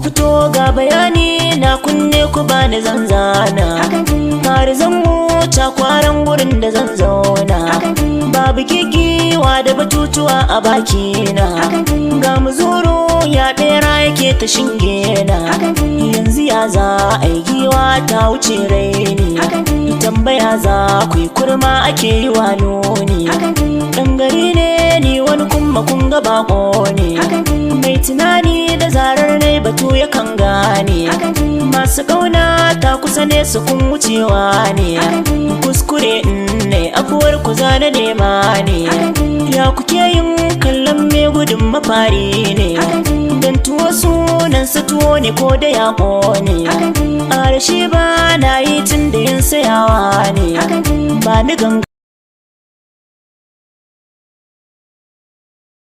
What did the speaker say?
fito ga bayani na kunne ku bani zanzana. Har zan wuce kwaran gurin da zan zauna. Babu gigiwa da batutuwa a bakina. Ga muzuru ya bera yake ta shinge na. Yanzu ya za a yi giwa ta wuce raini. Tambaya za ku yi kurma ake yi wa nuni. Ɗan gari ne ni wani kuma kun ga bako ne. Mai tunani da zarar nai batu ya kan gane. Masu ƙauna ta kusa ne su kun wucewa ne. Kuskure ne afuwar ku zana nema ne. Ya kuke yin kallon me gudun mafari ne. Dan tuwo sunan sa tuwo ne ko da yaƙo ne. A rashi ba na yi tun da yin sayawa ne. Ba ni ganga